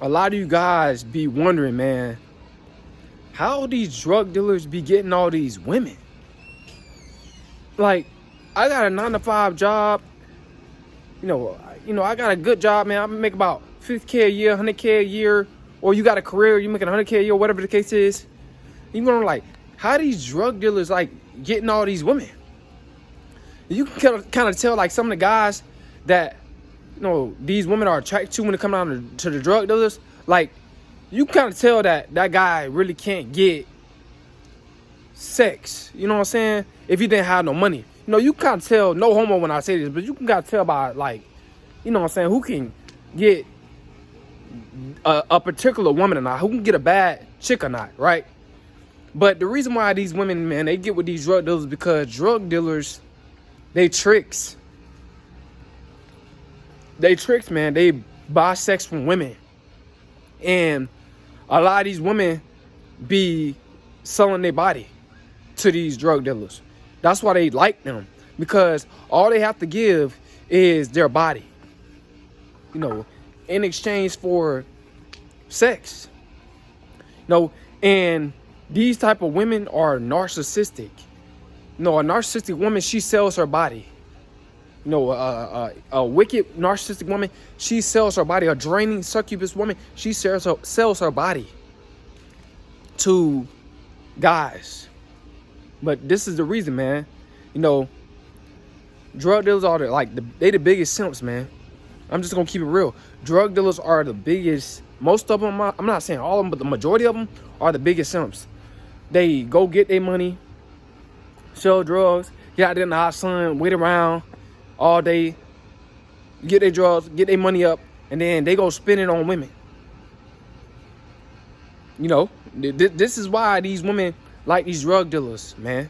a lot of you guys be wondering, man, how these drug dealers be getting all these women? Like, I got a 9-to-5 job. I got a good job, man. I make about 50K a year, 100K a year. Or you got a career, you making 100K a year, whatever the case is. You know, like, how these drug dealers, like, getting all these women? You can kind of tell, like, some of the guys that, these women are attracted to when it comes down to the drug dealers. Like, you kind of tell that guy really can't get sex. You know what I'm saying? If he didn't have no money. You kind of tell, no homo when I say this, but you can kind of tell by, like, you know what I'm saying, who can get a particular woman or not, who can get a bad chick or not, right? But the reason why these women, man, they get with these drug dealers is because drug dealers, they tricks. They tricks, man. They buy sex from women. And a lot of these women be selling their body to these drug dealers. That's why they like them. Because all they have to give is their body. In exchange for sex. And these type of women are narcissistic. A narcissistic woman, she sells her body. A wicked narcissistic woman, she sells her body. A draining succubus woman, she sells her body to guys. But this is the reason, man. Drug dealers are they the biggest simps, man. I'm just gonna keep it real. Drug dealers are the biggest. Most of them, I'm not saying all of them, but the majority of them are the biggest simps. They go get their money, sell drugs, get out there in the hot sun, wait around all day, get their drugs, get their money up, and then they go spend it on women. This is why these women like these drug dealers, man.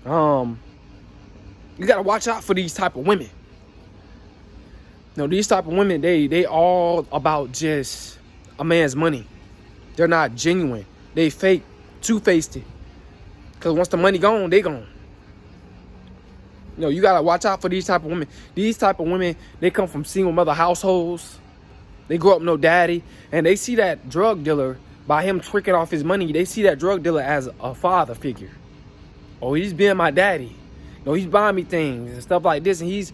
You gotta watch out for these type of women. These type of women, they all about just a man's money. They're not genuine. They fake, two-faced it. Because once the money gone, they gone. You gotta watch out for these type of women. These type of women, they come from single mother households. They grow up no daddy. And they see that drug dealer, by him tricking off his money, they see that drug dealer as a father figure. Oh, he's being my daddy. He's buying me things and stuff like this. And he's,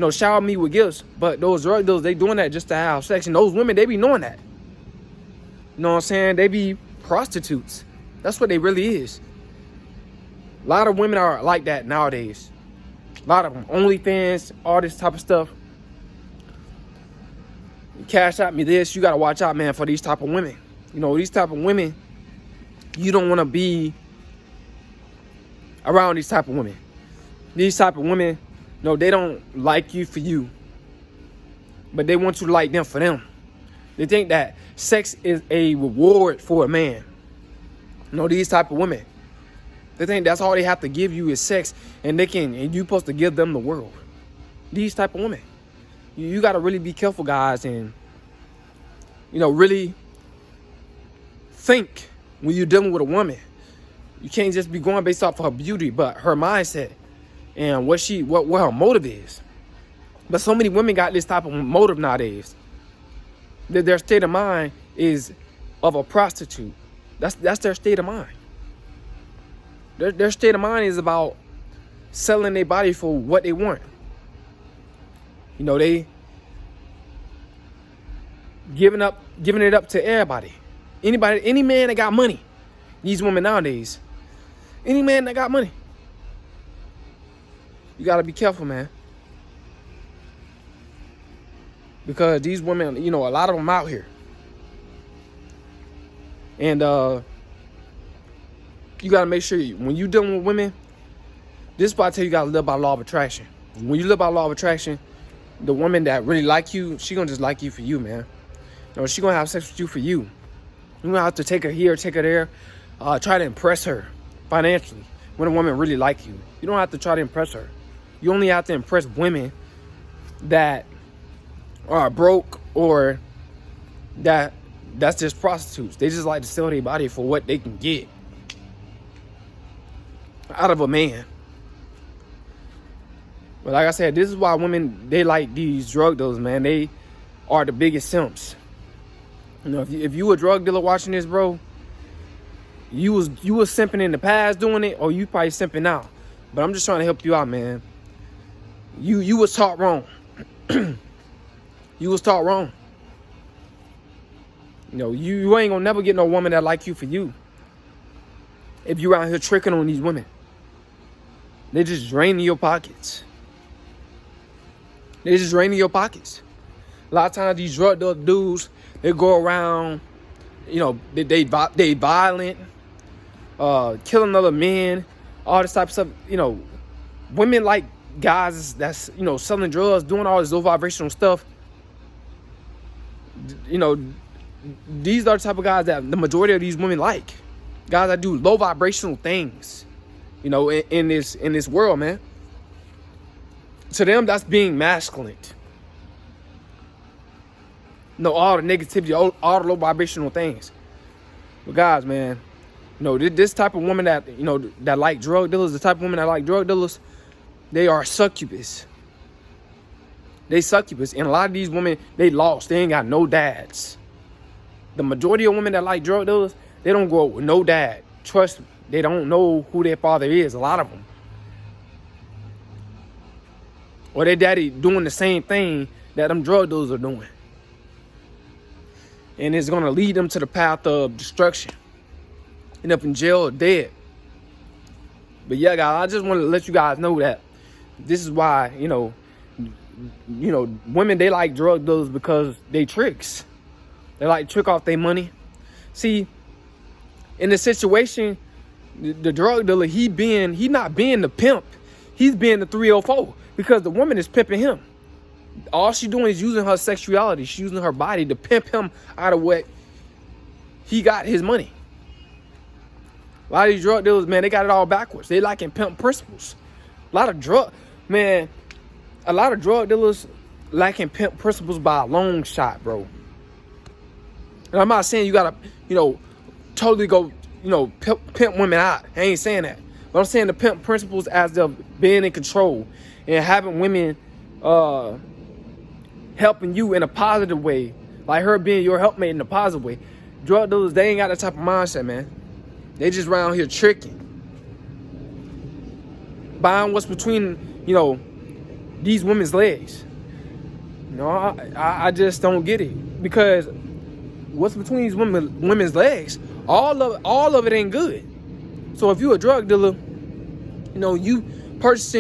showering me with gifts. But those drug dealers, they doing that just to have sex. And those women, they be knowing that. You know what I'm saying? They be prostitutes. That's what they really is. A lot of women are like that nowadays. A lot of them. OnlyFans, all this type of stuff. Cash out me this. You got to watch out, man, for these type of women. These type of women, you don't want to be around these type of women. These type of women, they don't like you for you. But they want you to like them for them. They think that sex is a reward for a man. These type of women. They think that's all they have to give you is sex, and you're supposed to give them the world. These type of women. You got to really be careful, guys, and really think when you're dealing with a woman. You can't just be going based off of her beauty, but her mindset and what her motive is. But so many women got this type of motive nowadays. Their state of mind is of a prostitute. That's their state of mind. Their state of mind is about selling their body for what they want. They giving it up to everybody. Any man that got money. These women nowadays. Any man that got money. You gotta be careful, man. Because these women, a lot of them out here. And you gotta make sure when you dealing with women, this is why I tell you gotta live by law of attraction. When you live by law of attraction, the woman that really like you, she gonna just like you for you, man. She gonna have sex with you for you. You don't have to take her here, take her there, try to impress her financially. When a woman really like you, you don't have to try to impress her. You only have to impress women that are broke or that's just prostitutes. They just like to sell their body for what they can get out of a man. But like I said, this is why women, they like these drug dealers, man. They are the biggest simps. You know, if you a drug dealer watching this, bro, you was simping in the past doing it, or you probably simping now. But I'm just trying to help you out, man. You was taught wrong. You was taught wrong. You know, you ain't gonna never get no woman that like you for you. If you out here tricking on these women, they just draining your pockets. They just draining your pockets. A lot of times these drug dealer dudes, they go around, you know, they violent, killing other men, all this type of stuff. You know, women like guys that's, you know, selling drugs, doing all this low vibrational stuff. You know, these are the type of guys that the majority of these women like. Guys that do low vibrational things, you know, in this world, man. To them, that's being masculine. You know, all the negativity, all the low vibrational things. But guys, man, you know, this type of woman that, you know, that like drug dealers, the type of women that like drug dealers, they are succubus. They succubus. And a lot of these women, they lost. They ain't got no dads. The majority of women that like drug dealers, they don't grow up with no dad. Trust me, they don't know who their father is, a lot of them. Or their daddy doing the same thing that them drug dealers are doing. And it's going to lead them to the path of destruction. End up in jail or dead. But yeah, guys, I just want to let you guys know that this is why, you know, women, they like drug dealers because they tricks. They like trick off their money. See, in the situation, the drug dealer, he not being the pimp. He's being the 304 because the woman is pimping him. All she's doing is using her sexuality. She's using her body to pimp him out of what he got his money. A lot of these drug dealers, man, they got it all backwards. They lacking pimp principles. A lot of drug dealers lacking pimp principles by a long shot, bro. And I'm not saying you gotta, you know, totally go, you know, pimp women out. I ain't saying that. But I'm saying the pimp principles as of being in control and having women helping you in a positive way. Like her being your helpmate in a positive way. Drug dealers, they ain't got that type of mindset, man. They just around here tricking. Buying what's between, you know, these women's legs. You know, I just don't get it. Because what's between these women's legs, all of it ain't good. So if you a drug dealer, you know, you purchase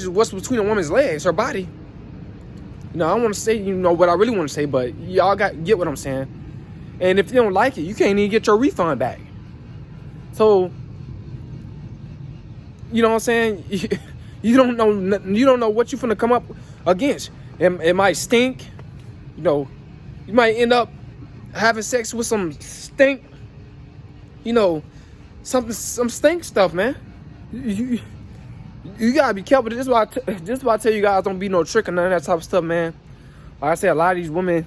what's between a woman's legs, her body. You know, I don't want to say, you know, what I really want to say, but y'all get what I'm saying. And if you don't like it, you can't even get your refund back. So, you know what I'm saying? You don't know what you're finna come up against. It might stink. You know, you might end up having sex with some stink. You know, some stink stuff, man. You gotta be careful. This is why I tell you guys, don't be no trick or none of that type of stuff, man. Like I said, a lot of these women,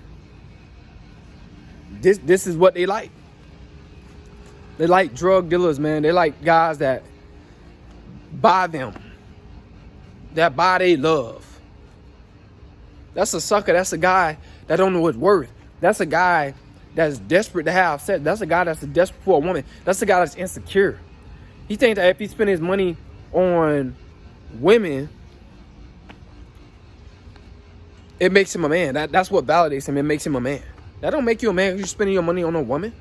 this is what they like. They like drug dealers, man. They like guys that buy them, that buy they love. That's a sucker. That's a guy that don't know his worth. That's a guy that's desperate to have sex. That's a guy that's desperate for a woman. That's a guy that's insecure. He thinks that if he spend his money on women, it makes him a man. That's what validates him. It makes him a man. That don't make you a man if you're spending your money on a woman.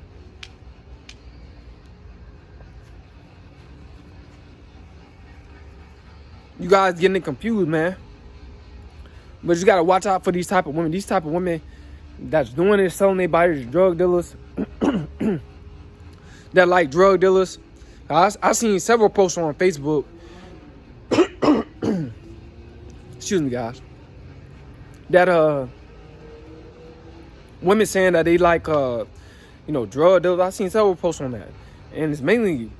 You guys getting it confused, man. But you gotta watch out for these type of women. These type of women that's doing it, selling their bodies to drug dealers. That like drug dealers. I seen several posts on Facebook. Excuse me, guys. That women saying that they like you know, drug dealers. I seen several posts on that, and it's mainly,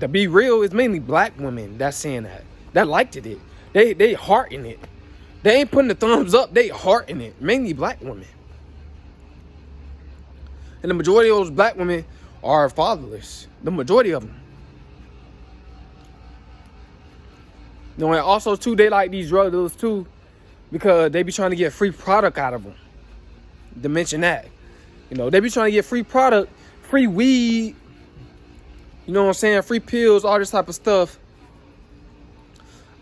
to be real, it's mainly black women that's saying that liked it. They hearting it. They ain't putting the thumbs up. They hearting it. Mainly black women. And the majority of those black women are fatherless. The majority of them. You know, and also, too, they like these drug dealers, too, because they be trying to get free product out of them. To mention that. You know, they be trying to get free product, free weed, you know what I'm saying, free pills, all this type of stuff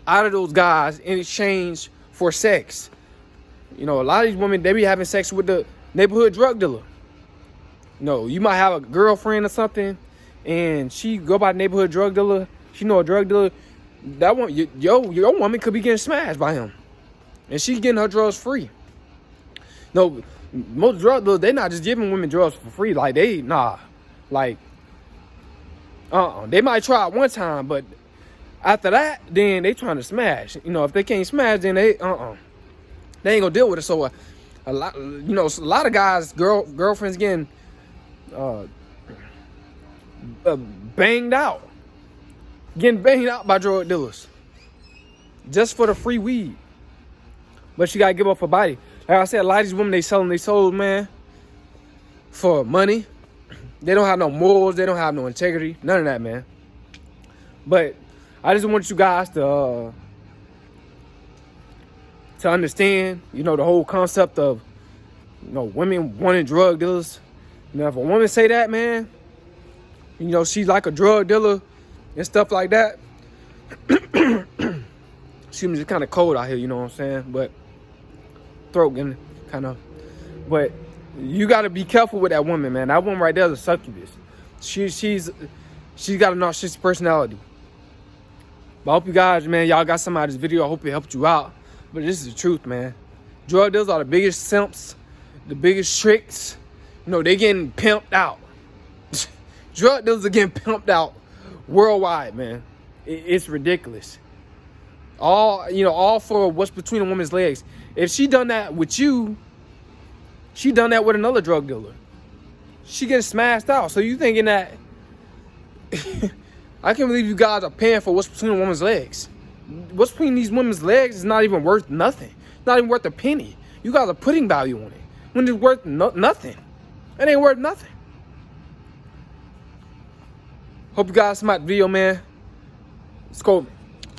out of those guys in exchange for sex. You know, a lot of these women, they be having sex with the neighborhood drug dealer. You know, you might have a girlfriend or something, and she go by neighborhood drug dealer. She know a drug dealer. That one, your woman could be getting smashed by him, and she's getting her drugs free. No, most drug dealers, they not just giving women drugs for free. Like they they might try it one time, but after that, then they trying to smash. You know, if they can't smash, then they ain't gonna deal with it. So a lot, you know, a lot of guys, girlfriends getting banged out by drug dealers just for the free weed. But you gotta give up her body. Like I said, a lot of these women, they selling their souls, man, for money. They don't have no morals. They don't have no integrity. None of that, man. But I just want you guys to understand, you know, the whole concept of, you know, women wanting drug dealers. You know, if a woman say that, man, you know, she's like a drug dealer and stuff like that. Excuse me, it's kind of cold out here, you know what I'm saying? But throat getting kind of, but you got to be careful with that woman, man. That woman right there is a succubus. She's got a narcissistic personality. But I hope you guys, man, y'all got some out of this video. I hope it helped you out. But this is the truth, man. Drug dealers are the biggest simps, the biggest tricks. You know, they getting pimped out. Drug dealers are getting pimped out worldwide, man. It's ridiculous. All for what's between a woman's legs. If she done that with you, she done that with another drug dealer. She getting smashed out. So you thinking that I can't believe you guys are paying for what's between a woman's legs. What's between these women's legs is not even worth nothing. Not even worth a penny. You guys are putting value on it when it's worth nothing. It ain't worth nothing. Hope you guys smart video, man. Let's go.